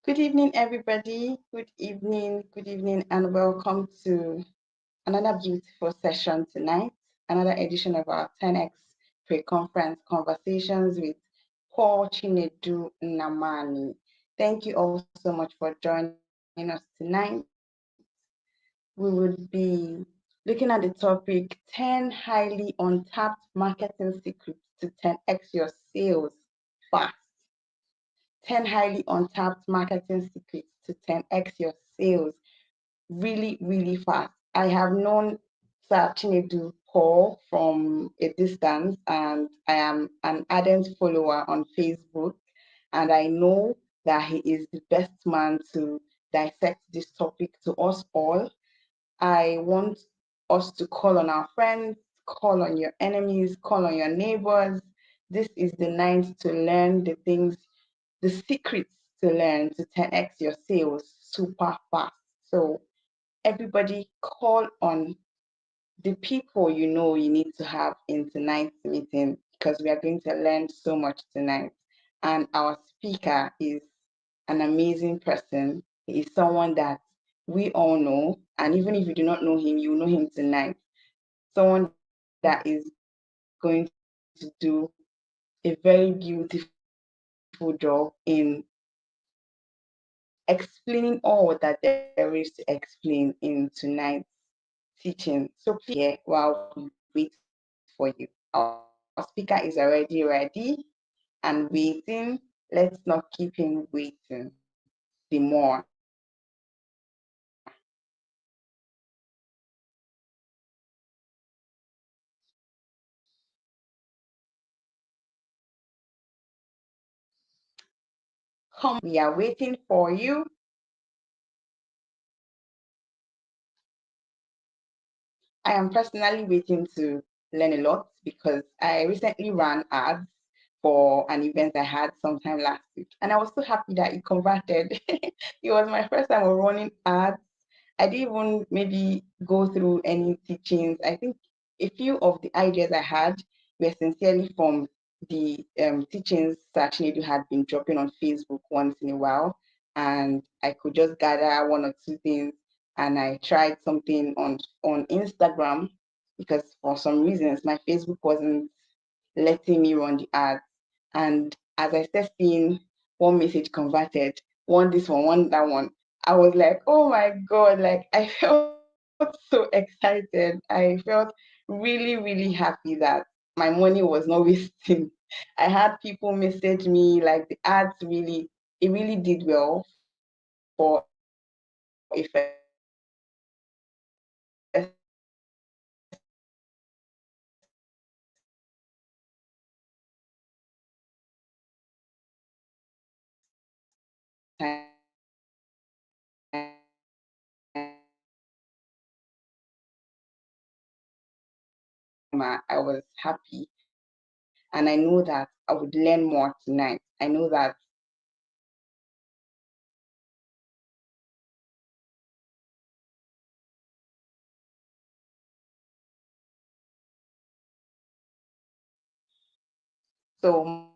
Good evening, everybody. Good evening, and welcome to another beautiful session tonight, another edition of our 10X pre-conference conversations with Paul Chinedu Namani. Thank you all so much for joining us tonight. We would be looking at the topic 10 highly untapped marketing secrets to 10X your sales fast. 10 highly untapped marketing secrets to 10X your sales really fast. I have known Sir Chinedu Paul from a distance, and I am an ardent follower on Facebook, and I know that he is the best man to dissect this topic to us all. I want us to call on our friends, call on your enemies, call on your neighbors. This is the night to learn the things, the secrets to learn to 10x your sales super fast. So everybody call on the people you know you need to have in tonight's meeting because we are going to learn so much tonight. And our speaker is an amazing person. He is someone that we all know, and even if you do not know him, you know him tonight. Someone that is going to do a very beautiful job in explaining all that there is to explain in tonight's teaching. So please stay here while we wait for you. Our speaker is already ready and waiting. Let's not keep him waiting the more. Come, we are waiting for you. I am personally waiting to learn a lot because I recently ran ads for an event I had sometime last week. And I was so happy that it converted. It was my first time of running ads. I didn't even maybe go through any teachings. I think a few of the ideas I had were sincerely from the teachings that Chinedu had been dropping on Facebook once in a while. And I could just gather one or two things, and I tried something on Instagram because for some reasons my Facebook wasn't letting me run the ads. And as I started seeing one message converted, one this one that one, I was like, oh my God, like I felt so excited. I felt really happy that my money was not wasting. I had people message me like the ads really, it really did well for a first time marketing ad. And I was happy. And I know that I would learn more tonight. I know that so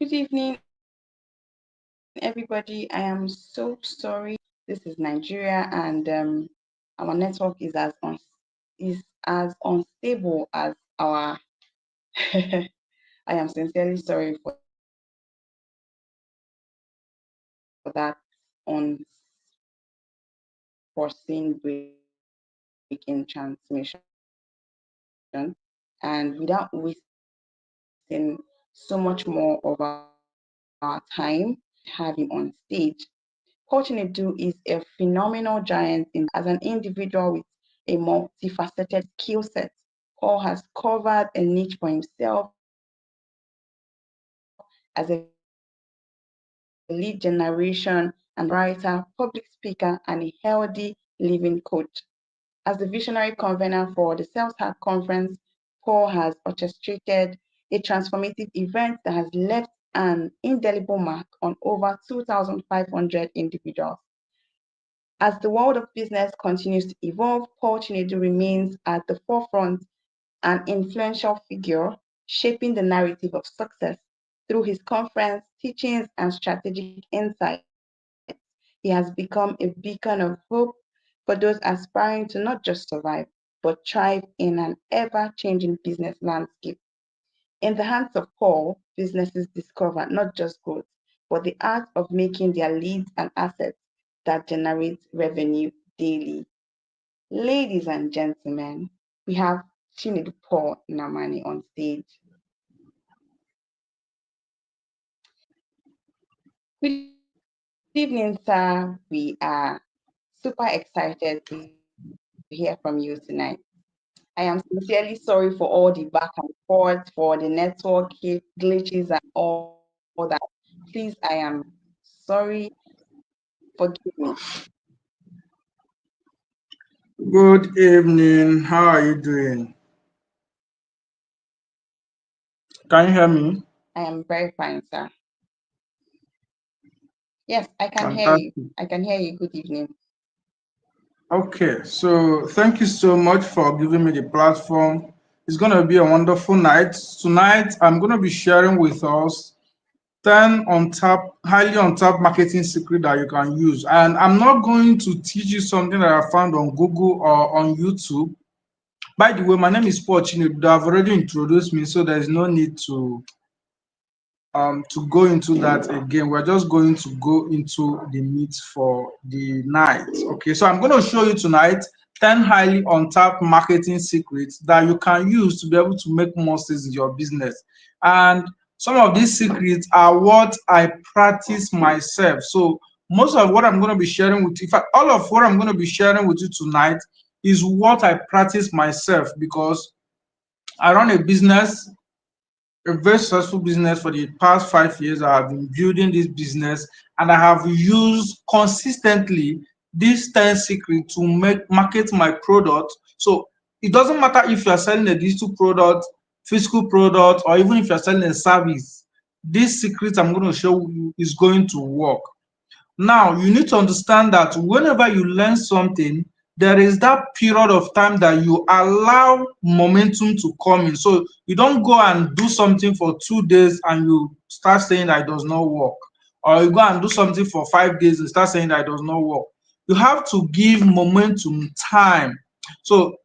Good evening, everybody. I am so sorry. This is Nigeria, and our network is as unstable as our. I am sincerely sorry for that unforeseen break in transmission. And without wasting so much more of our time, have him on stage. Fortunate Do is a phenomenal giant in the business world. As an individual with a multifaceted skill set, Paul has covered a niche for himself as a lead generation and writer, public speaker, and a healthy living coach. As the visionary convener for the Sales Hack Conference, Paul has orchestrated a transformative event that has left an indelible mark on over 2,500 individuals. As the world of business continues to evolve, Paul Chinedu remains at the forefront, an influential figure shaping the narrative of success through his conference, teachings, and strategic insights. He has become a beacon of hope for those aspiring to not just survive, but thrive in an ever-changing business landscape. In the hands of Paul, businesses discover not just growth, but the art of making their leads and assets that generate revenue daily. Ladies and gentlemen, we have Chinedu Paul Namani on stage. Good evening, sir. We are super excited to hear from you tonight. I am sincerely sorry for all the back and forth, for the network glitches and all that. Please, I am sorry. Forgive me. Good evening. How are you doing? Can you hear me? I am very fine, sir. Yes, I can hear you. Fantastic. I can hear you. Good evening. Okay, so thank you so much for giving me the platform. It's going to be a wonderful night. Tonight, I'm going to be sharing with us 10 highly on top marketing secret that you can use. And I'm not going to teach you something that I found on Google or on YouTube. By the way, my name is Paul Chinedu. I've already introduced me, so there's no need to go into that again. We're just going to go into the meat for the night. Okay, so I'm going to show you tonight 10 highly untapped marketing secrets that you can use to be able to make more sales in your business. And some of these secrets are what I practice myself. So most of what I'm going to be sharing with you, in fact, all of what I'm going to be sharing with you tonight is what I practice myself because I run a business, a very successful business for the past 5 years. I have been building this business and I have used consistently these 10 secrets to make market my product. So it doesn't matter if you are selling a digital product, physical product, or even if you're selling a service. These secrets I'm going to show you is going to work. Now, you need to understand that whenever you learn something, there is that period of time that you allow momentum to come in. So you don't go and do something for 2 days and you start saying that it does not work. Or you go and do something for 5 days and start saying that it does not work. You have to give momentum time. So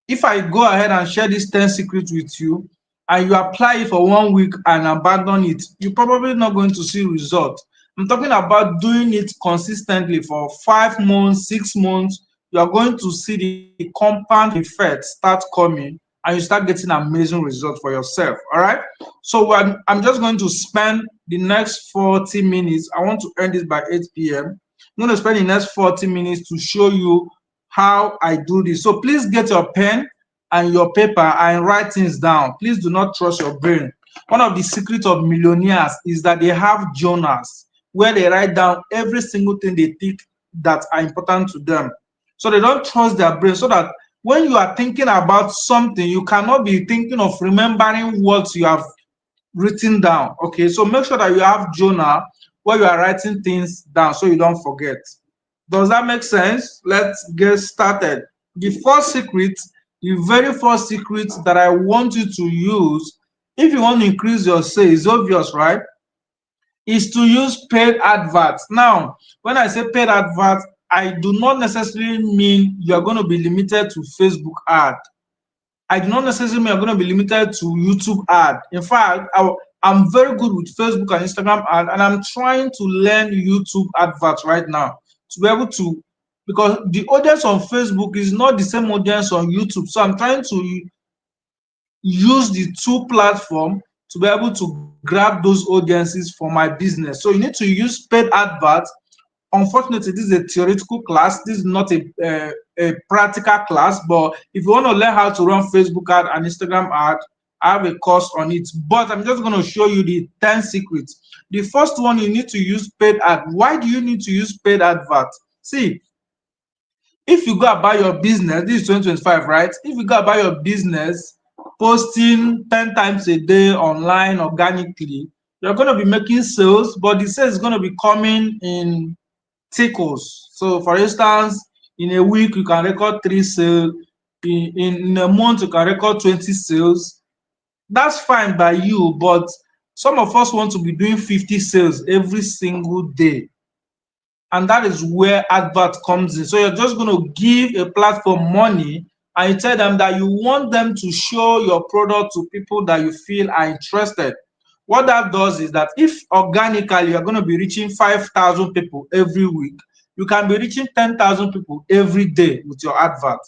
if I go ahead and share these 10 secrets with you and you apply it for 1 week and abandon it, you're probably not going to see results. I'm talking about doing it consistently for 5 months, 6 months. You are going to see the compound effect start coming and you start getting amazing results for yourself. All right. So I'm just going to spend the next 40 minutes. I want to end this by 8 p.m. I'm going to spend the next 40 minutes to show you how I do this. So please get your pen and your paper and write things down. Please do not trust your brain. One of the secrets of millionaires is that they have journals where they write down every single thing they think that are important to them. So they don't trust their brain, so that when you are thinking about something, you cannot be thinking of remembering what you have written down. Okay, so make sure that you have journal where you are writing things down so you don't forget. Does that make sense? Let's get started. The first secret, the very first secret that I want you to use if you want to increase your sales is obvious, right? is to use paid adverts. Now, when I say paid adverts, I do not necessarily mean you are going to be limited to Facebook ad. I do not necessarily mean you're going to be limited to YouTube ad. In fact, I'm very good with Facebook and Instagram ad, and I'm trying to learn YouTube adverts right now to be able to, because the audience on Facebook is not the same audience on YouTube. So I'm trying to use the two platform to be able to grab those audiences for my business. So you need to use paid adverts. Unfortunately, this is a theoretical class. This is not a practical class. But if you want to learn how to run Facebook ad and Instagram ad, I have a course on it. But I'm just going to show you the 10 secrets. The first one, you need to use paid ad. Why do you need to use paid advert? See, if you go about your business, this is 2025, right? If you go about your business posting 10 times a day online organically, you're going to be making sales, but the sales is going to be coming in tickles. So, for instance, in a week, you can record 3 sales. In a month, you can record 20 sales. That's fine by you, but some of us want to be doing 50 sales every single day. And that is where advert comes in. So you're just going to give a platform money and you tell them that you want them to show your product to people that you feel are interested. What that does is that if organically you're going to be reaching 5,000 people every week, you can be reaching 10,000 people every day with your advert.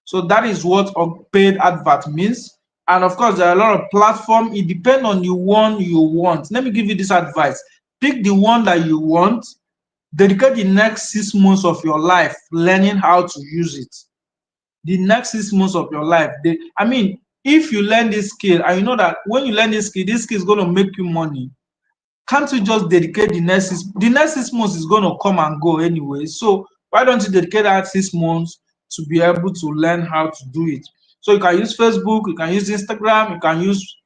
So that is what a paid advert means. And of course, there are a lot of platforms. It depends on the one you want. Let me give you this advice. Pick the one that you want. Dedicate the next 6 months of your life learning how to use it. The next 6 months of your life. I mean, if you learn this skill and you know that when you learn this skill is going to make you money, can't you just dedicate the next 6 months is going to come and go anyway. So why don't you dedicate that 6 months to be able to learn how to do it? So you can use Facebook, you can use Instagram, you can use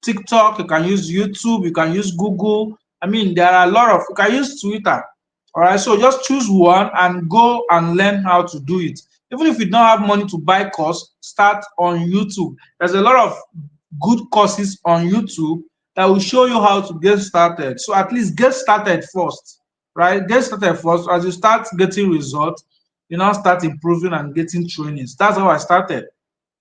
TikTok, you can use YouTube, you can use Google. I mean, there are a lot of, you can use Twitter. All right, so just choose one and go and learn how to do it. Even if you don't have money to buy course, start on YouTube. There's a lot of good courses on YouTube that will show you how to get started. So at least get started first, right? Get started first. As you start getting results, you now start improving and getting trainings. That's how I started.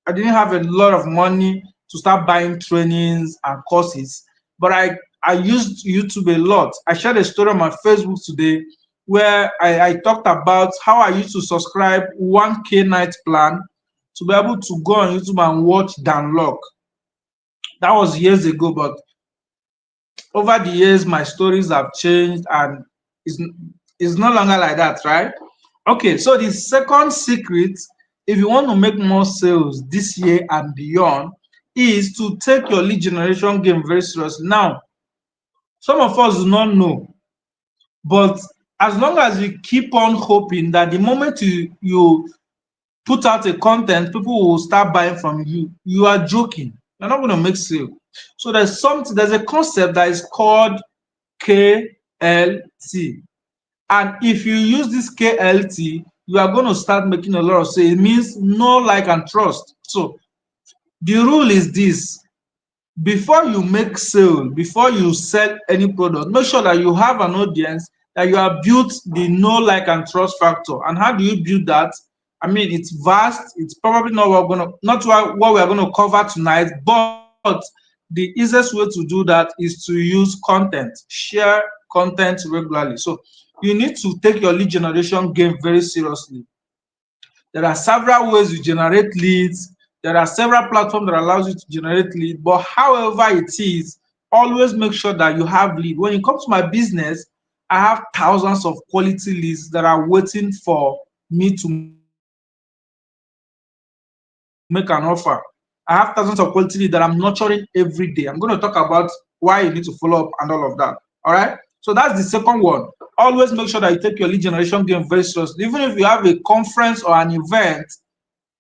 I didn't have a lot of money to start buying trainings and courses, but I used YouTube a lot. I shared a story on my Facebook today where I talked about how I used to subscribe 1K night plan to be able to go on YouTube and watch Dan Lok. That was years ago, but over the years, my stories have changed and it's, it's no longer like that, right? Okay, so the second secret, if you want to make more sales this year and beyond, is to take your lead generation game very seriously. Now, some of us do not know, but as long as you keep on hoping that the moment you put out a content, people will start buying from you, you are joking. You're not going to make sale. So there's a concept that is called KLT. And if you use this KLT, you are going to start making a lot of sales. It means know, like, and trust. So the rule is this: before you make sale, before you sell any product, make sure that you have an audience, that you have built the know, like, and trust factor. And how do you build that? I mean, it's vast. It's probably not what we are going to cover tonight, but the easiest way to do that is to use content. Share content regularly. So you need to take your lead generation game very seriously. There are several ways you generate leads. There are several platforms that allows you to generate leads. But however it is, always make sure that you have lead. When it comes to my business, I have thousands of quality leads that are waiting for me to make an offer. I have thousands of quality leads that I'm nurturing every day. I'm going to talk about why you need to follow up and all of that. All right. So that's the second one. Always make sure that you take your lead generation game very seriously. Even if you have a conference or an event,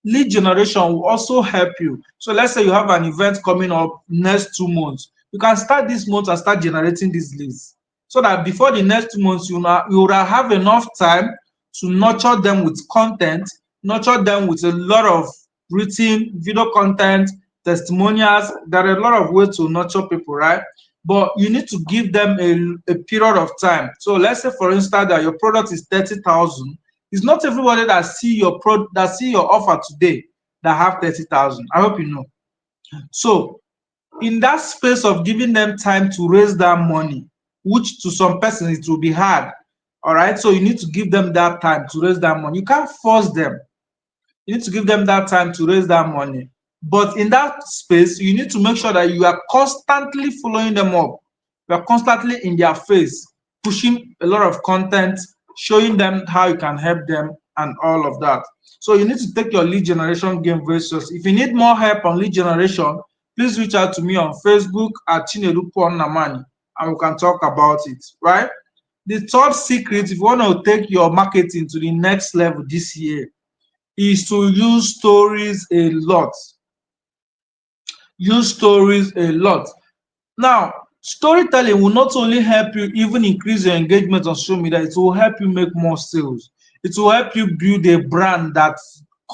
lead generation will also help you. So let's say you have an event coming up next 2 months. You can start this month and start generating these leads so that before the next 2 months, you will have enough time to nurture them with content, nurture them with a lot of written video content, testimonials. There are a lot of ways to nurture people, right? but you need to give them a period of time. So let's say, for instance, that your product is 30,000. It's not everybody that see your offer today that have 30,000. I hope you know. So in that space of giving them time to raise that money, which to some persons it will be hard. All right. So you need to give them that time to raise that money. You can't force them. You need to give them that time to raise that money. But in that space, you need to make sure that you are constantly following them up. You are constantly in their face, pushing a lot of content, showing them how you can help them and all of that. So you need to take your lead generation game very seriously. If you need more help on lead generation, please reach out to me on Facebook at Chinedu Namani and we can talk about it, right? The third secret, if you want to take your marketing to the next level this year, is to use stories a lot. Use stories a lot. Now, storytelling will not only help you even increase your engagement on social media, it will help you make more sales. It will help you build a brand that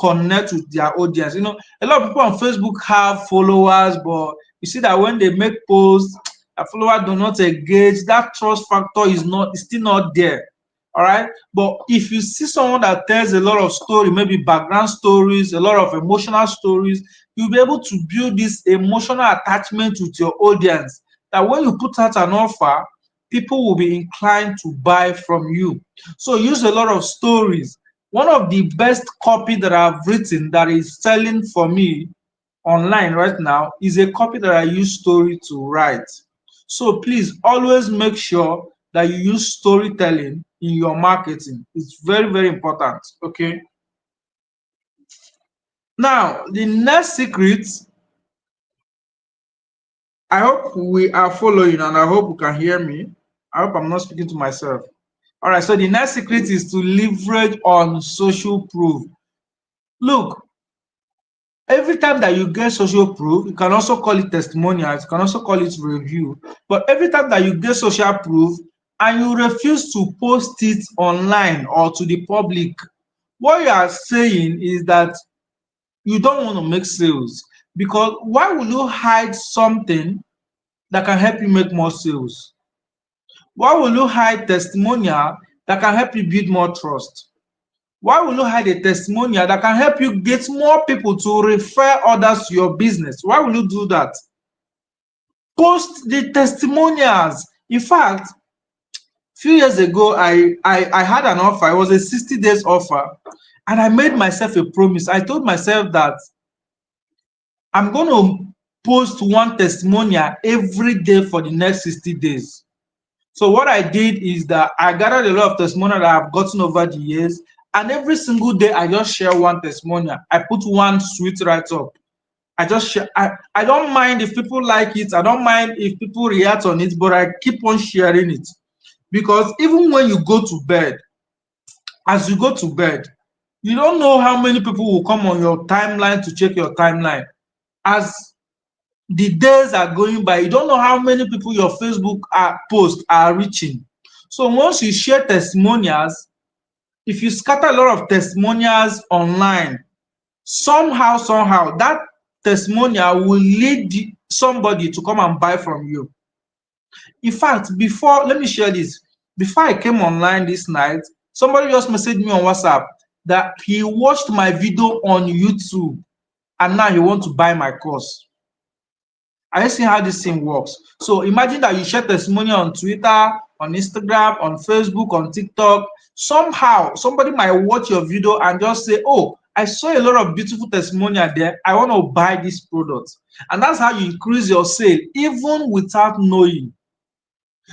connects with their audience. You know, a lot of people on Facebook have followers, but you see that when they make posts, a follower do not engage. That trust factor is still not there. All right. But if you see someone that tells a lot of story, maybe background stories, a lot of emotional stories, you'll be able to build this emotional attachment with your audience that when you put out an offer, people will be inclined to buy from you. So use a lot of stories. One of the best copy that I've written that is selling for me online right now is a copy that I use story to write. So please always make sure that you use storytelling in your marketing. It's very, very important. Okay. Now, the next secret, I hope we are following and I hope you can hear me. I hope I'm not speaking to myself. All right. So the next secret is to leverage on social proof. Look, every time that you get social proof, you can also call it testimonials, you can also call it review. But every time that you get social proof and you refuse to post it online or to the public, what you are saying is that you don't want to make sales. Because why will you hide something that can help you make more sales? Why will you hide testimonial that can help you build more trust? Why will you hide a testimonial that can help you get more people to refer others to your business? Why will you do that? Post the testimonials. In fact, few years ago, I had an offer. It was a 60 days offer. And I made myself a promise. I told myself that I'm going to post one testimonial every day for the next 60 days. So what I did is that I gathered a lot of testimonial that I've gotten over the years, and every single day I just share one testimonial. I put one sweet write up. I just share. I don't mind if people like it. I don't mind if people react on it, but I keep on sharing it because even when you go to bed, as you go to bed, you don't know how many people will come on your timeline to check your timeline. As the days are going by, you don't know how many people your Facebook posts are reaching. So once you share testimonials, if you scatter a lot of testimonials online, somehow that testimonial will lead somebody to come and buy from you. In fact, let me share this. Before I came online this night, somebody just messaged me on WhatsApp that he watched my video on YouTube and now he wants to buy my course. Are you seeing how this thing works? So imagine that you share testimony on Twitter, on Instagram, on Facebook, on TikTok. Somehow, somebody might watch your video and just say, oh, I saw a lot of beautiful testimonial there. I want to buy this product. And that's how you increase your sale, even without knowing.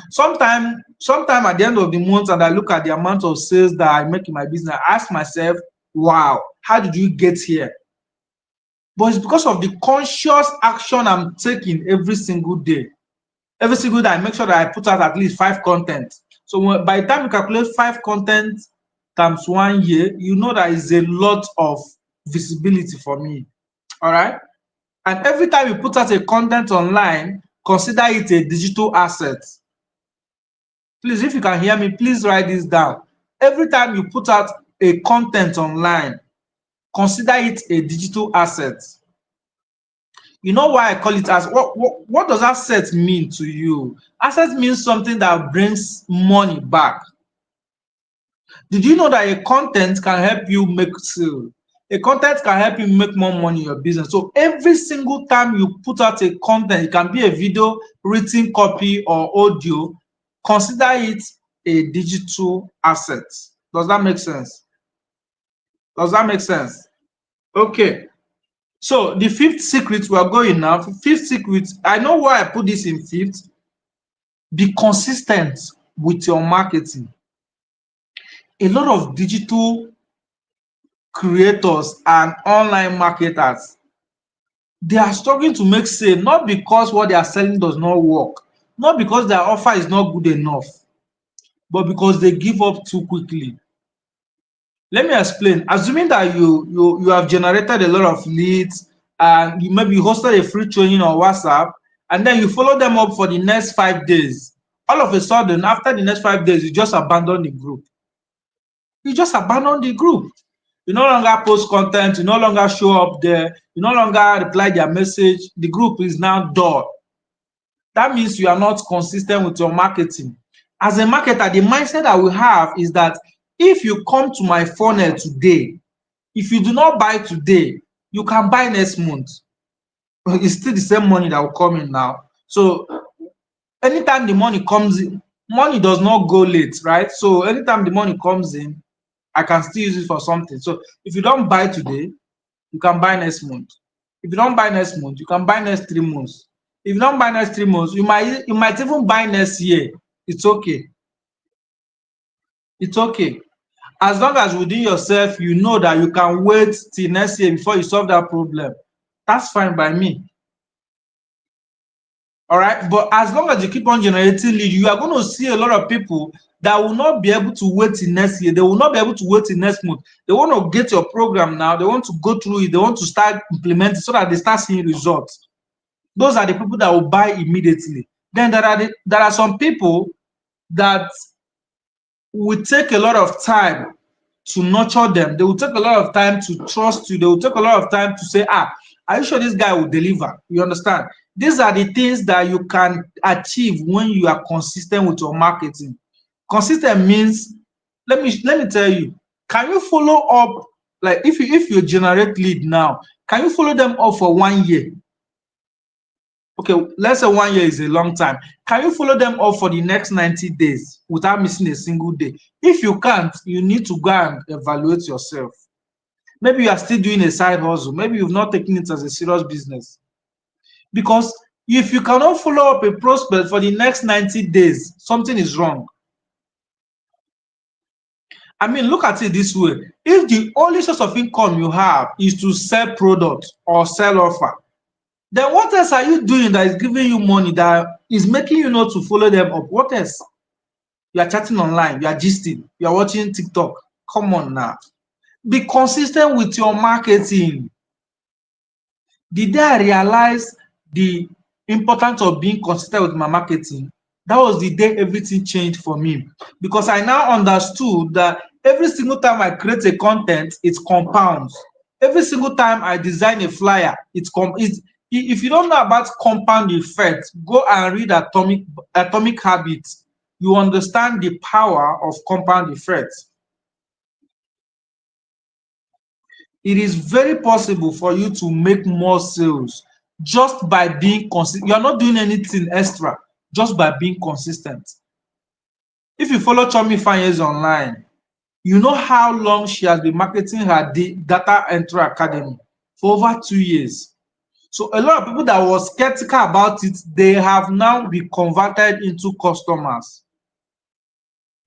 Sometime at the end of the month, and I look at the amount of sales that I make in my business, I ask myself, wow, how did you get here? But it's because of the conscious action I'm taking every single day. Every single day, I make sure that I put out at least 5 content. So by the time you calculate 5 content times 1 year, you know that is a lot of visibility for me. All right. And every time you put out a content online, consider it a digital asset. Please, if you can hear me, please write this down. Every time you put out a content online, consider it a digital asset. You know why I call it as what does asset mean to you? Asset means something that brings money back. Did you know that a content can help you make sale? A content can help you make more money in your business. So every single time you put out a content, it can be a video, written copy, or audio, consider it a digital asset. Does that make sense? Does that make sense? Okay. So the fifth secret we are going now. Fifth secret, I know why I put this in fifth. Be consistent with your marketing. A lot of digital creators and online marketers, they are struggling to make sale, not because what they are selling does not work, not because their offer is not good enough, but because they give up too quickly. Let me explain. Assuming that you have generated a lot of leads and you maybe hosted a free training on WhatsApp, and then you follow them up for the next 5 days. All of a sudden, after the next 5 days, you just abandon the group. You just abandon the group. You no longer post content, you no longer show up there, you no longer reply their message. The group is now dull. That means you are not consistent with your marketing. As a marketer, the mindset that we have is that if you come to my funnel today, if you do not buy today, you can buy next month. It's still the same money that will come in now. So anytime the money comes in, money does not go late, right? So anytime the money comes in, I can still use it for something. So if you don't buy today, you can buy next month. If you don't buy next month, you can buy next 3 months. If you don't buy next 3 months, you might even buy next year. It's okay. It's okay. As long as within yourself you know that you can wait till next year before you solve that problem, that's fine by me. All right. But as long as you keep on generating lead, you are going to see a lot of people that will not be able to wait till next year. They will not be able to wait till next month. They want to get your program now. They want to go through it. They want to start implementing so that they start seeing results. Those are the people that will buy immediately. Then there are some people that will take a lot of time to nurture them. They will take a lot of time to trust you. They will take a lot of time to say, are you sure this guy will deliver? You understand? These are the things that you can achieve when you are consistent with your marketing. Consistent means, let me tell you, can you follow up, like if you generate lead now, can you follow them up for 1 year? Okay, let's say 1 year is a long time. Can you follow them up for the next 90 days without missing a single day? If you can't, you need to go and evaluate yourself. Maybe you are still doing a side hustle. Maybe you've not taken it as a serious business. Because if you cannot follow up a prospect for the next 90 days, something is wrong. I mean, look at it this way. If the only source of income you have is to sell products or sell offer, then what else are you doing that is giving you money that is making you not to follow them up? What else? You are chatting online, you are gisting, you are watching TikTok. Come on now. Be consistent with your marketing. The day I realized the importance of being consistent with my marketing, that was the day everything changed for me. Because I now understood that every single time I create a content, it compounds. Every single time I design a flyer, if you don't know about compound effect, go and read Atomic Habits. You understand the power of compound effects. It is very possible for you to make more sales just by being consistent. You are not doing anything extra, just by being consistent. If you follow Chomi Fanyez online, you know how long she has been marketing her data entry academy for over 2 years. So a lot of people that were skeptical about it, they have now been converted into customers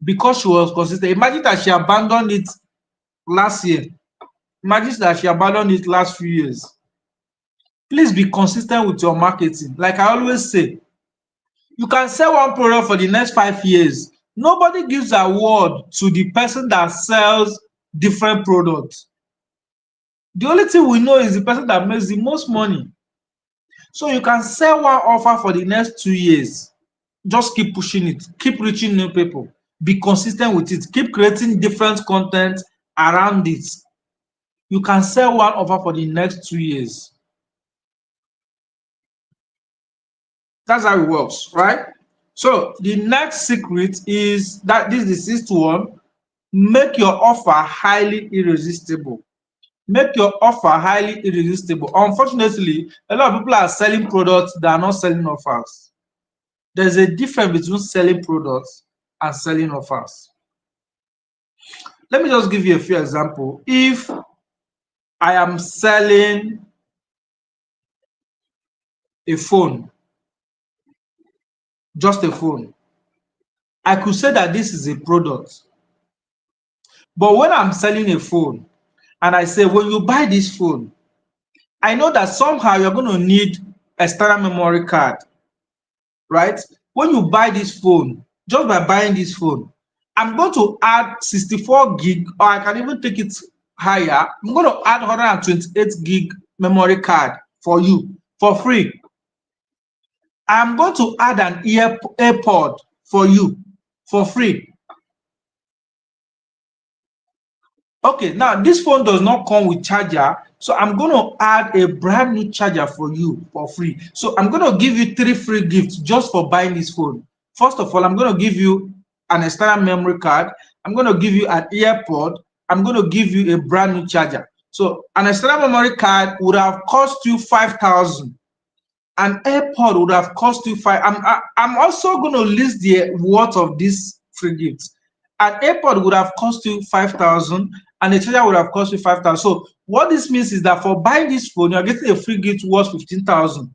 because she was consistent. Imagine that she abandoned it last year. Imagine that she abandoned it last few years. Please be consistent with your marketing. Like I always say, you can sell one product for the next 5 years. Nobody gives award to the person that sells different products. The only thing we know is the person that makes the most money. So you can sell one offer for the next 2 years. Just keep pushing it. Keep reaching new people. Be consistent with it. Keep creating different content around it. You can sell one offer for the next 2 years. That's how it works, right? So the next secret is that this is the sixth one. Make your offer highly irresistible. Make your offer highly irresistible. Unfortunately, a lot of people are selling products that are not selling offers. There's a difference between selling products and selling offers. Let me just give you a few examples. If I am selling a phone, just a phone, I could say that this is a product. But when I'm selling a phone and I say, when you buy this phone, I know that somehow you're going to need external memory card, right? When you buy this phone, just by buying this phone, I'm going to add 64 gig, or I can even take it higher. I'm going to add 128 gig memory card for you for free. I'm going to add an AirPod for you for free. Okay, now this phone does not come with charger, so I'm going to add a brand new charger for you for free. So I'm going to give you 3 free gifts just for buying this phone. First of all, I'm going to give you an external memory card. I'm going to give you an AirPod. I'm going to give you a brand new charger. So an external memory card would have cost you 5,000. An AirPod would have cost you five. I'm also going to list the worth of these free gifts. An AirPod would have cost you 5,000, and a charger would have cost you 5,000. So what this means is that for buying this phone, you are getting a free gift worth 15,000.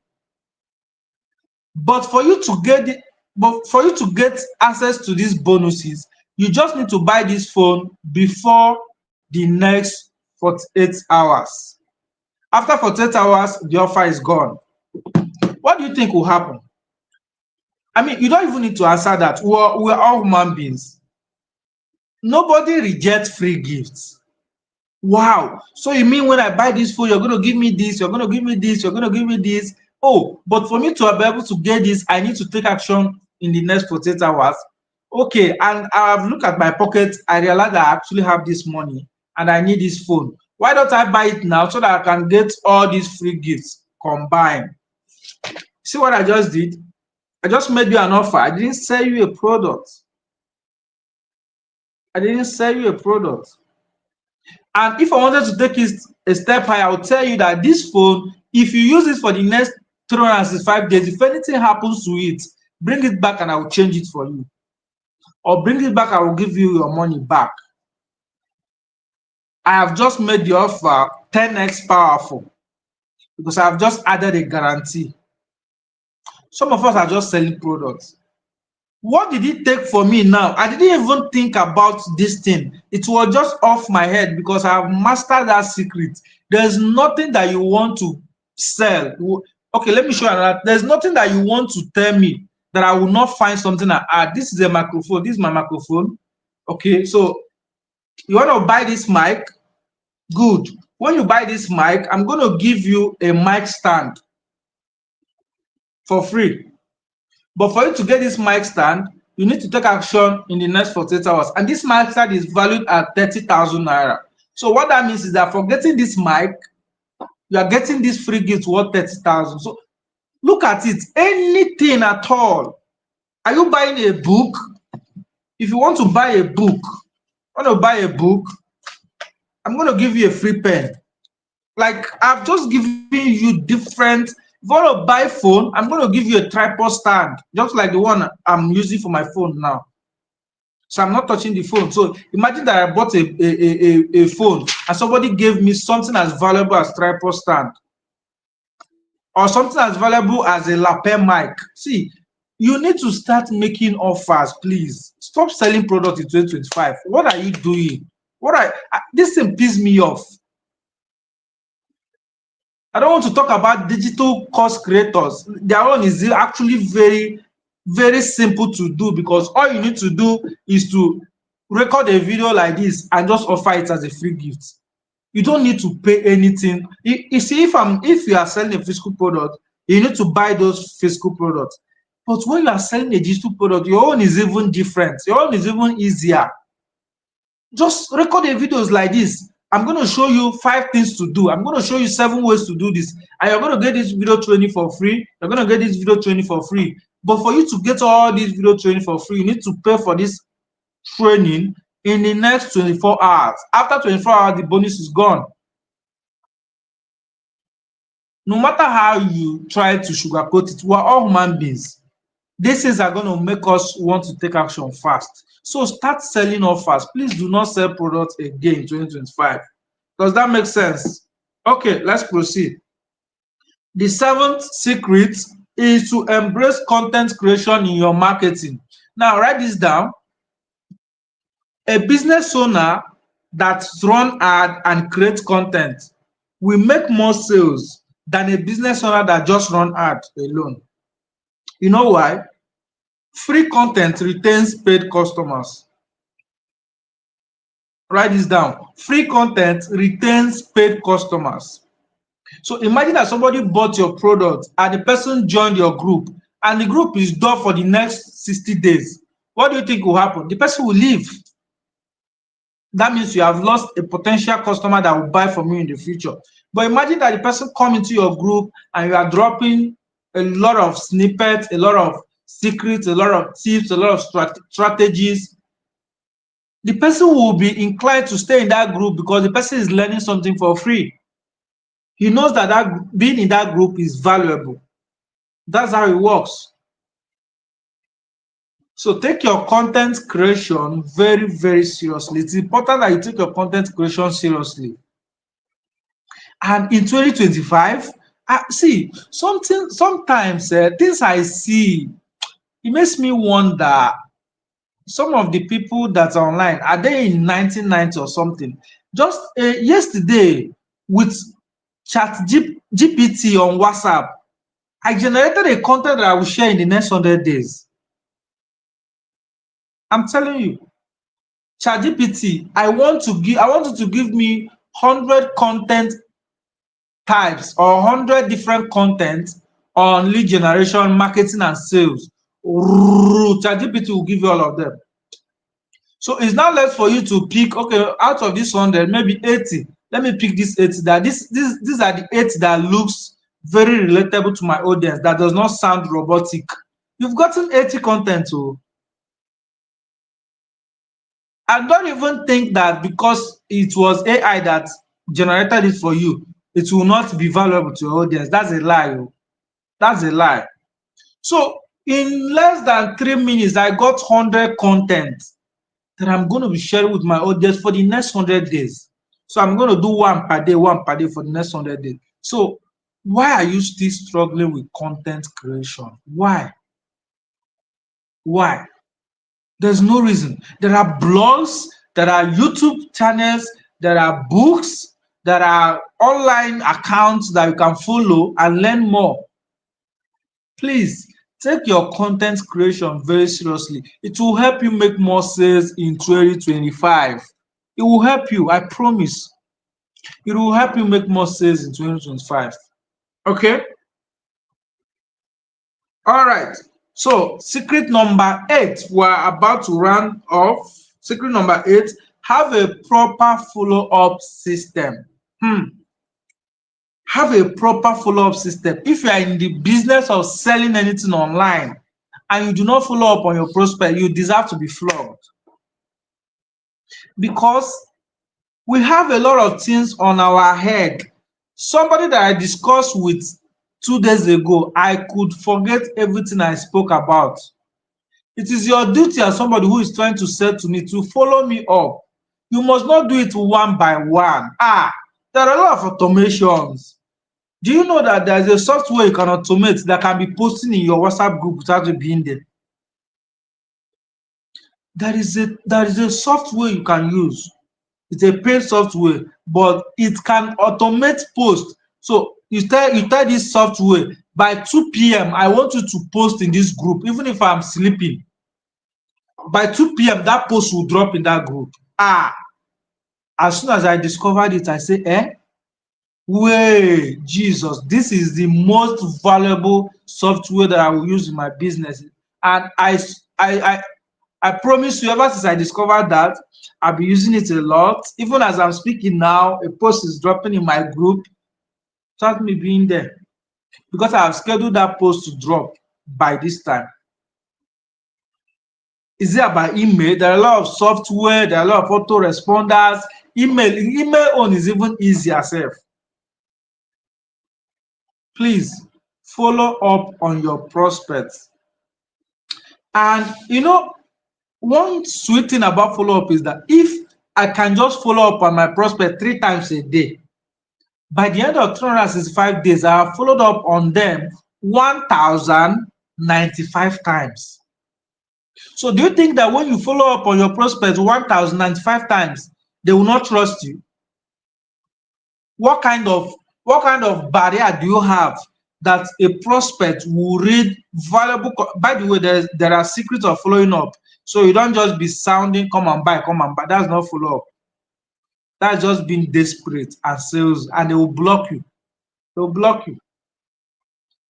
But for you to get access to these bonuses, you just need to buy this phone before the next 48 hours. After 48 hours, the offer is gone. What do you think will happen? I mean, you don't even need to answer that. We're all human beings. Nobody rejects free gifts. Wow. So you mean when I buy this phone, you're going to give me this, you're going to give me this, you're going to give me this. Oh, but for me to be able to get this, I need to take action in the next 48 hours. Okay, and I've looked at my pocket. I realize I actually have this money and I need this phone. Why don't I buy it now so that I can get all these free gifts combined? See what I just did? I just made you an offer. I didn't sell you a product. I didn't sell you a product. And if I wanted to take it a step higher, I will tell you that this phone, if you use it for the next 365 days, if anything happens to it, bring it back and I will change it for you. Or bring it back, I will give you your money back. I have just made the offer 10x powerful because I have just added a guarantee. Some of us are just selling products. What did it take for me now? I didn't even think about this thing. It was just off my head because I have mastered that secret. There's nothing that you want to sell. Okay, let me show you that. There's nothing that you want to tell me that I will not find something I add. This is a microphone. This is my microphone. Okay, so you want to buy this mic? Good. When you buy this mic, I'm going to give you a mic stand for free. But for you to get this mic stand, you need to take action in the next 48 hours. And this mic stand is valued at 30,000 naira. So what that means is that for getting this mic, you are getting this free gift worth 30,000. So look at it, anything at all. Are you buying a book? If you want to buy a book, I'm going to give you a free pen. Like I've just given you different. If you want to buy phone, I'm going to give you a tripod stand, just like the one I'm using for my phone now. So I'm not touching the phone. So imagine that I bought a phone and somebody gave me something as valuable as tripod stand or something as valuable as a lapel mic. See, you need to start making offers, please. Stop selling products in 2025. What are you doing? This thing pisses me off. I don't want to talk about digital course creators. Their own is actually very, very simple to do because all you need to do is to record a video like this and just offer it as a free gift. You don't need to pay anything. You see, if you are selling a physical product, you need to buy those physical products. But when you are selling a digital product, your own is even different. Your own is even easier. Just record a videos like this. I'm going to show you 5 things to do. I'm going to show you 7 ways to do this. And you're going to get this video training for free. You're going to get this video training for free. But for you to get all this video training for free, you need to pay for this training in the next 24 hours. After 24 hours, the bonus is gone. No matter how you try to sugarcoat it, we're all human beings. These things are going to make us want to take action fast. So start selling off fast. Please do not sell products again in 2025. Does that make sense? Okay, let's proceed. The seventh secret is to embrace content creation in your marketing. Now, write this down. A business owner that run ad and create content will make more sales than a business owner that just run ad alone. You know why? Free content retains paid customers. Write this down. Free content retains paid customers. So imagine that somebody bought your product and the person joined your group and the group is done for the next 60 days. What do you think will happen? The person will leave. That means you have lost a potential customer that will buy from you in the future. But imagine that the person come into your group and you are dropping a lot of snippets, a lot of secrets, a lot of tips, a lot of strategies. The person will be inclined to stay in that group because the person is learning something for free. He knows that being in that group is valuable. That's how it works. So take your content creation very, very seriously. It's important that you take your content creation seriously. And in 2025, see, sometimes things I see, it makes me wonder, some of the people that are online, are they in 1990 or something? Just yesterday, with GPT on WhatsApp, I generated a content that I will share in the next 100 days. I'm telling you, ChatGPT, I want you to give me 100 content types or 100 different content on lead generation, marketing, and sales. ChatGPT will give you all of them. So it's now left for you to pick, okay, out of this 100, maybe 80. Let me pick this 80. These are the 80 that looks very relatable to my audience, that does not sound robotic. You've gotten 80 content. Oh. I don't even think that because it was AI that generated it for you, it will not be valuable to your audience. That's a lie. Oh. That's a lie. So in less than 3 minutes, I got 100 content that I'm going to be sharing with my audience for the next 100 days. So I'm going to do one per day for the next 100 days. So why are you still struggling with content creation? Why? Why? There's no reason. There are blogs, there are YouTube channels, there are books, there are online accounts that you can follow and learn more. Please take your content creation very seriously. It will help you make more sales in 2025. It will help you, I promise. It will help you make more sales in 2025. Okay? All right. So, secret number 8, we're about to round off. Secret number 8, have a proper follow-up system. Have a proper follow-up system. If you are in the business of selling anything online and you do not follow up on your prospect, you deserve to be flogged. Because we have a lot of things on our head. Somebody that I discussed with 2 days ago, I could forget everything I spoke about. It is your duty as somebody who is trying to sell to me to follow me up. You must not do it one by one. There are a lot of automations. Do you know that there is a software you can automate that can be posting in your WhatsApp group without you being there? There is a software you can use. It's a paid software, but it can automate post. So you tell this software, by 2 p.m. I want you to post in this group, even if I'm sleeping. By 2 p.m. that post will drop in that group. As soon as I discovered it, I say, wait, Jesus, this is the most valuable software that I will use in my business. And I promise you, ever since I discovered that, I've been using it a lot. Even as I'm speaking now, a post is dropping in my group without me being there because I have scheduled that post to drop by this time. Is it about email? There are a lot of software, there are a lot of autoresponders. Email on is even easier self. Please follow up on your prospects. And one sweet thing about follow up is that if I can just follow up on my prospect 3 times a day, by the end of 365 days, I have followed up on them 1,095 times. So do you think that when you follow up on your prospects 1,095 times, they will not trust you? What kind of barrier do you have that a prospect will read valuable? By the way, there are secrets of following up. So you don't just be sounding come and buy, come and buy. That's not follow up. That's just being desperate and sales, and they will block you. They will block you.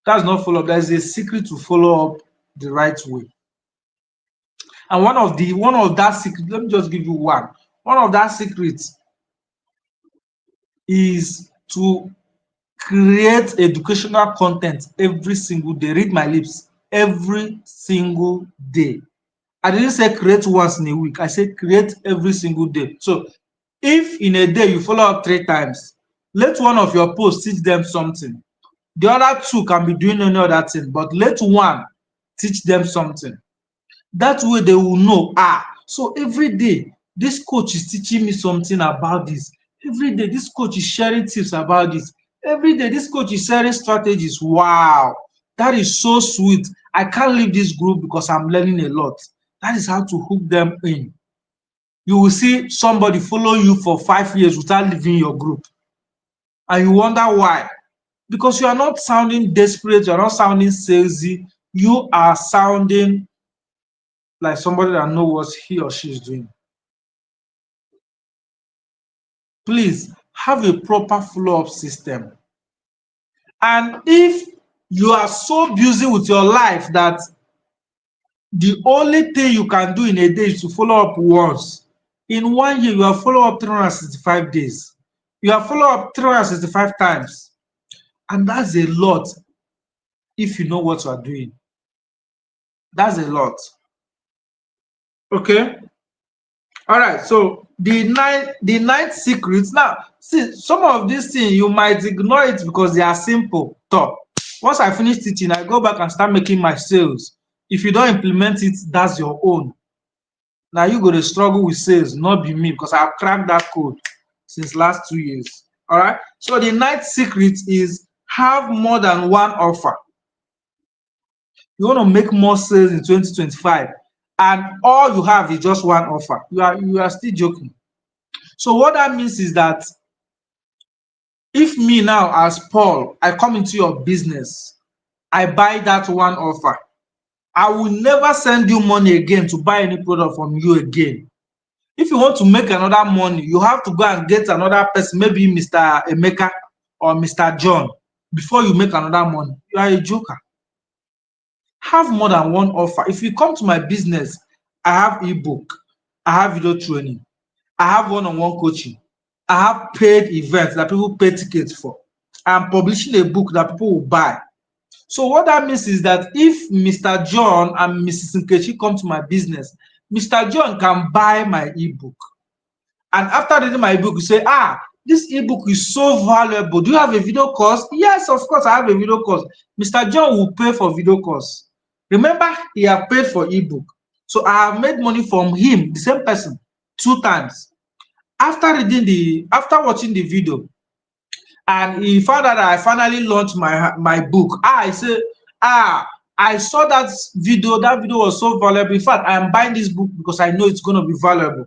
That's not follow up. There is a secret to follow up the right way. And one of that secret, let me just give you one. One of that secrets is to create educational content every single day. Read my lips, every single day. I didn't say create once in a week. I said create every single day. So if in a day you follow up 3 times, let one of your posts teach them something. The other 2 can be doing any other thing, but let one teach them something. That way they will know, so every day this coach is teaching me something about this. Every day this coach is sharing tips about this. Every day this coach is sharing strategies. Wow, that is so sweet. I can't leave this group because I'm learning a lot. That is how to hook them in. You will see somebody follow you for 5 years without leaving your group, and you wonder why. Because you are not sounding desperate, you are not sounding salesy, you are sounding like somebody that knows what he or she is doing. Please have a proper follow-up system. And if you are so busy with your life that the only thing you can do in a day is to follow up once, in 1 year you have follow up 365 days. You have follow up 365 times. And that's a lot if you know what you are doing. That's a lot. Okay? All right, so the ninth secret. Now, see, some of these things you might ignore it because they are simple. Top. Once I finish teaching, I go back and start making my sales. If you don't implement it, that's your own. Now you go to struggle with sales, not be me, because I've cracked that code since last 2 years. All right. So the ninth secret is have more than one offer. You want to make more sales in 2025, and all you have is just one offer. You are still joking. So what that means is that if me now as Paul, I come into your business, I buy that one offer, I will never send you money again to buy any product from you again. If you want to make another money, you have to go and get another person, maybe Mr. Emeka or Mr. John, before you make another money. You are a joker. Have more than one offer. If you come to my business, I have ebook, I have video training, I have one-on-one coaching, I have paid events that people pay tickets for. I'm publishing a book that people will buy. So what that means is that if Mr. John and Mrs. Nkechi come to my business, Mr. John can buy my ebook. And after reading my ebook, you say, this ebook is so valuable. Do you have a video course? Yes, of course, I have a video course. Mr. John will pay for video course. Remember, he have paid for ebook. So I have made money from him, the same person, 2 times. After watching the video, and he found out that I finally launched my book. I said, I saw that video. That video was so valuable. In fact, I am buying this book because I know it's going to be valuable.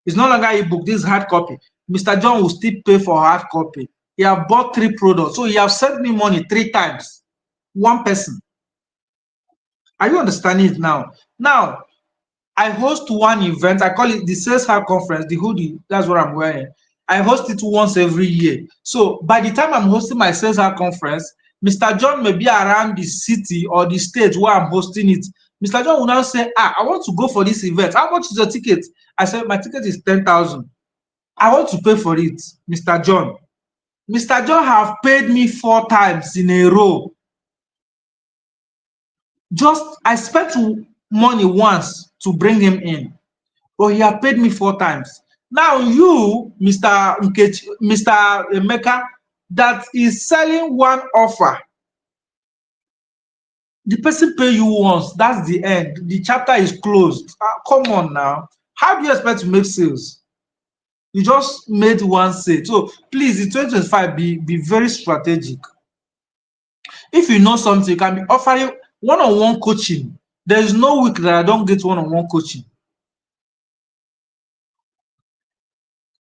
It's no longer a book. This is hard copy. Mr. John will still pay for hard copy. He have bought 3 products. So he have sent me money 3 times. One person. Are you understanding it now? Now, I host one event. I call it the Sales Hub Conference, the hoodie. That's what I'm wearing. I host it once every year. So by the time I'm hosting my Sales Hub Conference, Mr. John may be around the city or the state where I'm hosting it. Mr. John will now say, I want to go for this event. How much is your ticket? I said, my ticket is 10,000. I want to pay for it, Mr. John. Mr. John have paid me 4 times in a row. Just I spent money once to bring him in, but he have paid me 4 times. Now you, Mr. Emeka, that is selling one offer, the person pay you once, that's the end. The chapter is closed. Come on now. How do you expect to make sales? You just made one sale. So please, in 2025, be very strategic. If you know something, you can be offering one-on-one coaching. There is no week that I don't get one-on-one coaching.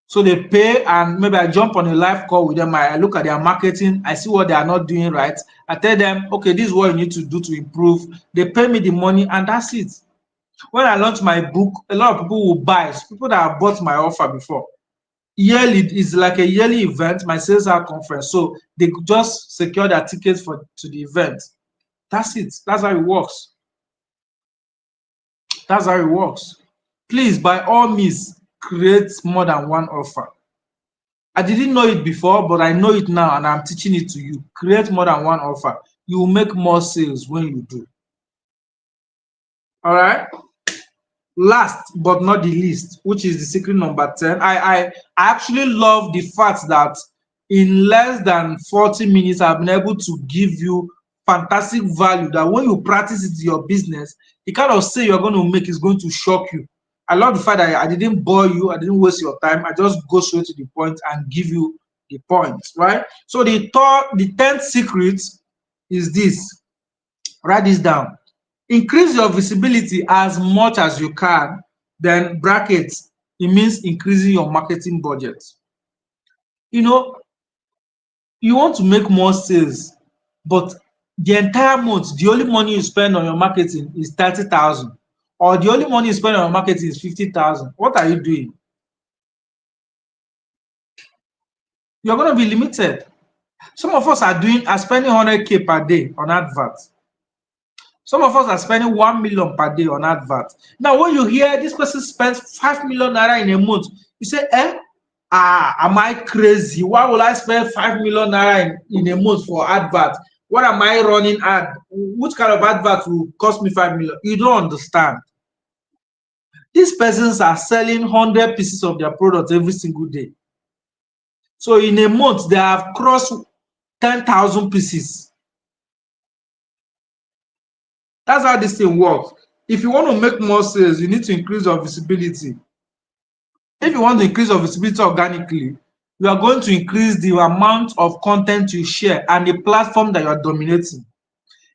So they pay, and maybe I jump on a live call with them. I look at their marketing. I see what they are not doing right. I tell them, okay, this is what you need to do to improve. They pay me the money, and that's it. When I launch my book, a lot of people will buy. People that have bought my offer before. Yearly is like a yearly event, my sales hour conference. So they just secure their tickets to the event. That's it. That's how it works. That's how it works. Please, by all means, create more than one offer. I didn't know it before, but I know it now and I'm teaching it to you. Create more than one offer. You will make more sales when you do. All right. Last but not the least, which is the secret number 10, I actually love the fact that in less than 40 minutes I've been able to give you fantastic value that when you practice it in your business, the kind of sale you're going to make is going to shock you. I love the fact that I didn't bore you, I didn't waste your time. I just go straight to the point and give you the points, right? So the 10th secret is this. Write this down. Increase your visibility as much as you can, then brackets, it means increasing your marketing budget. You know, you want to make more sales, but the entire month, the only money you spend on your marketing is 30,000, or the only money you spend on your marketing is 50,000. What are you doing? You're going to be limited. Some of us are spending 100K per day on adverts. Some of us are spending 1 million per day on adverts. Now, when you hear this person spends 5 million naira in a month, you say, am I crazy? Why will I spend 5 million naira in a month for adverts? What am I running ad? Which kind of advert will cost me 5 million? You don't understand. These persons are selling 100 pieces of their product every single day. So in a month, they have crossed 10,000 pieces. That's how this thing works. If you want to make more sales, you need to increase your visibility. If you want to increase your visibility organically, you are going to increase the amount of content you share and the platform that you are dominating.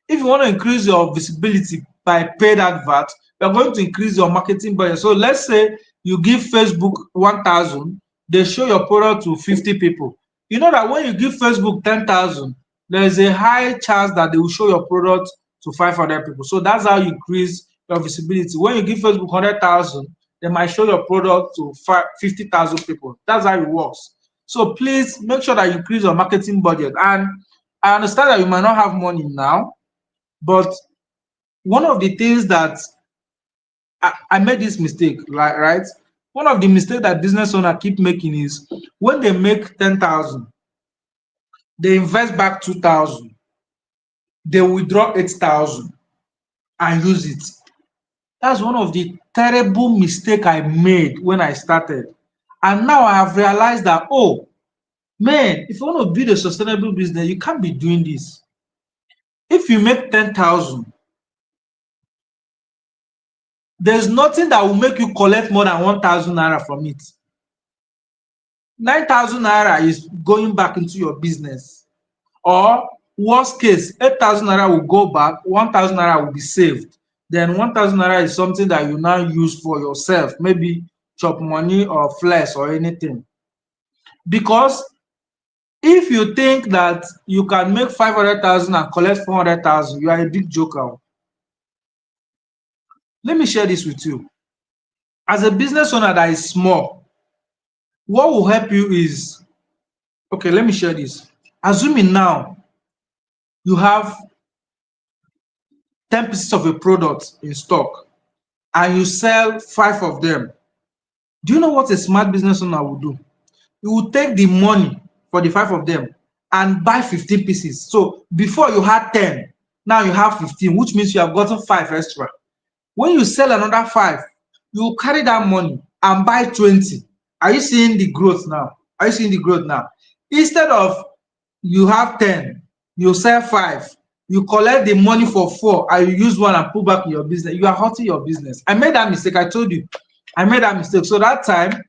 If you want to increase your visibility by paid advert, you are going to increase your marketing budget. So let's say you give Facebook 1,000, they show your product to 50 people. You know that when you give Facebook 10,000, there is a high chance that they will show your product to 500 people. So that's how you increase your visibility. When you give Facebook 100,000, they might show your product to 50,000 people. That's how it works. So please make sure that you increase your marketing budget. And I understand that you might not have money now, but one of the things that I made this mistake, right? One of the mistakes that business owners keep making is when they make 10,000, they invest back 2,000, they withdraw 8,000 and use it. That's one of the terrible mistake I made when I started. And now I have realized that, oh, man, if you want to build a sustainable business, you can't be doing this. If you make 10,000, there's nothing that will make you collect more than 1,000 naira from it. 9,000 naira is going back into your business. Or worst case, 8,000 naira will go back, 1,000 naira will be saved. Then 1,000 naira is something that you now use for yourself, maybe chop money or flex or anything. Because if you think that you can make 500,000 and collect 400,000, you are a big joker. Let me share this with you. As a business owner that is small, what will help you is, okay, let me share this. Assuming now you have 10 pieces of a product in stock and you sell 5 of them, do you know what a smart business owner will do? You will take the money for the 5 of them and buy 15 pieces. So before you had 10, now you have 15, which means you have gotten 5 extra. When you sell another 5, you carry that money and buy 20. Are you seeing the growth now? Are you seeing the growth now? Instead of you have 10, you sell 5, you collect the money for 4 and you use one and put back in your business, you are hurting your business. I made that mistake. I told you. I made that mistake. So that time,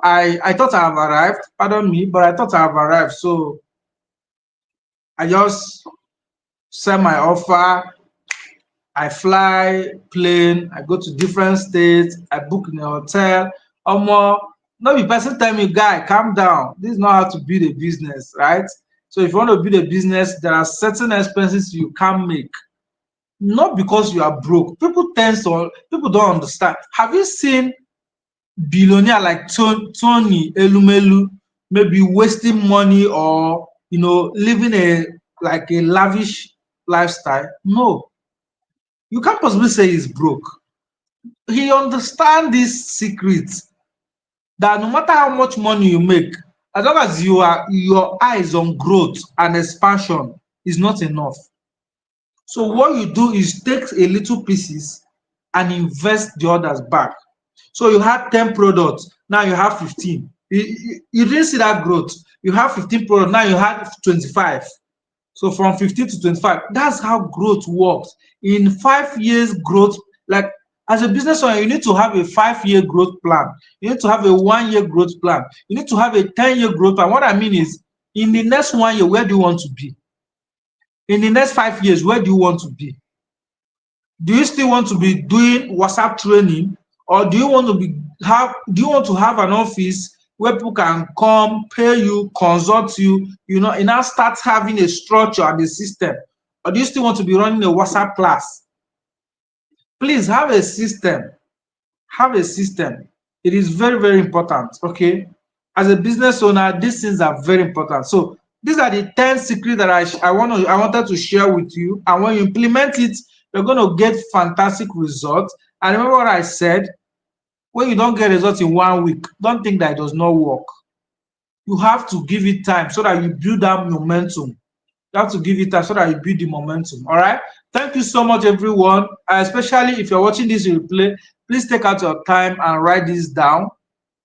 I thought I have arrived. Pardon me, but I thought I have arrived. So I just sell my offer. I fly plane, I go to different states, I book in a hotel. Omo, no be person tell me, guy, calm down. This is not how to build a business, right? So if you want to build a business, there are certain expenses you can't make. Not because you are broke. People don't understand. Have you seen billionaire like Tony Elumelu maybe wasting money or living a lavish lifestyle? No, you can't possibly say he's broke. He understands this secret that no matter how much money you make, as long as your eyes on growth and expansion is not enough. So what you do is take a little pieces and invest the others back. So you had 10 products, now you have 15. You didn't see that growth. You have 15 products, now you have 25. So from 15 to 25, that's how growth works. In 5 years growth, like as a business owner, you need to have a 5-year growth plan. You need to have a 1-year growth plan. You need to have a 10-year growth plan. What I mean is, in the next 1 year, where do you want to be? In the next 5 years, where do you want to be? Do you still want to be doing WhatsApp training, or do you want to have an office where people can come, pay you, consult you, and now start having a structure and a system? Or do you still want to be running a WhatsApp class? Please have a system. Have a system. It is very, very important. Okay. As a business owner, these things are very important. So these are the 10 secrets that I wanted to share with you. And when you implement it, you're going to get fantastic results. And remember what I said, when you don't get results in 1 week, don't think that it does not work. You have to give it time so that you build that momentum. You have to give it time so that you build the momentum. All right. Thank you so much, everyone. Especially if you're watching this replay, please take out your time and write this down.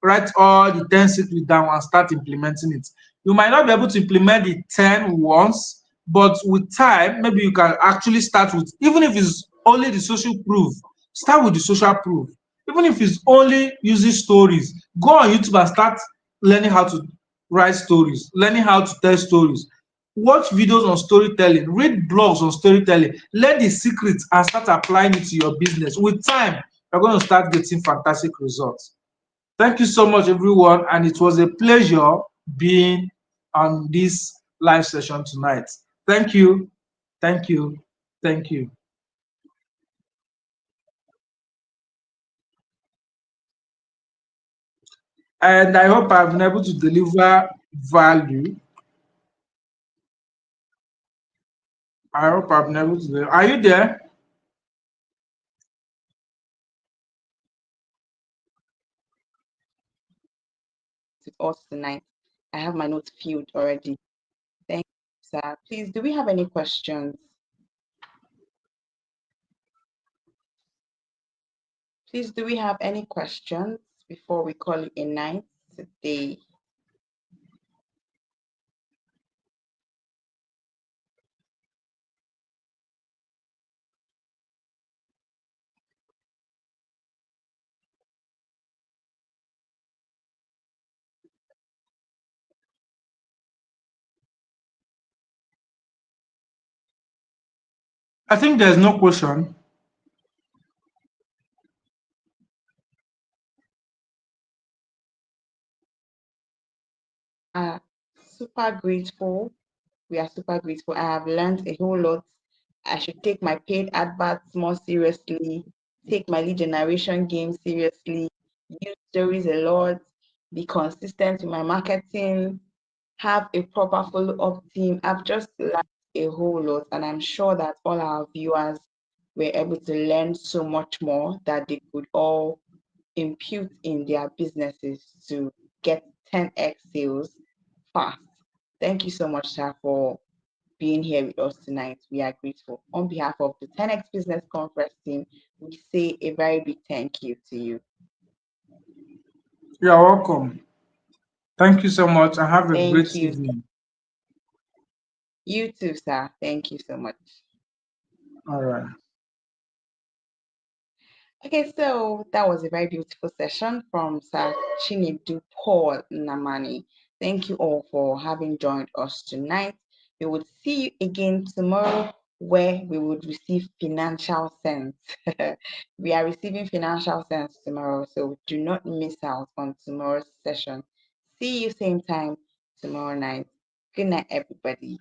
Write all the 10 secrets down and start implementing it. You might not be able to implement the 10 once, but with time, maybe you can actually start with, even if it's only the social proof, start with the social proof. Even if it's only using stories, go on YouTube and start learning how to write stories, learning how to tell stories. Watch videos on storytelling, read blogs on storytelling, learn the secrets and start applying it to your business. With time, you're going to start getting fantastic results. Thank you so much, everyone, and it was a pleasure being on this live session tonight. Thank you, thank you, thank you. And I hope I've been able to deliver value. I hope I've been able to deliver. Are you there? With us tonight. I have my notes filled already. Thank you, sir. Please, do we have any questions? Please, do we have any questions before we call it a night today? I think there's no question. Uh, Super grateful. We are super grateful. I have learned a whole lot. I should take my paid adverts more seriously, take my lead generation game seriously, use stories a lot, be consistent with my marketing, have a proper follow up team. I've just learned a whole lot, and I'm sure that all our viewers were able to learn so much more that they could all impute in their businesses to get 10x sales fast. Thank you so much, sir, for being here with us tonight. We are grateful. On behalf of the 10x Business Conference team, we say a very big thank you to you. You are welcome. Thank you so much and have a Thank great you. evening. You too, sir. Thank you so much. All right. Okay, so that was a very beautiful session from Sir Chinedu Paul Namani. Thank you all for having joined us tonight. We would see you again tomorrow where we would receive financial sense. We are receiving financial sense tomorrow, so do not miss out on tomorrow's session. See you same time tomorrow night. Good night, everybody.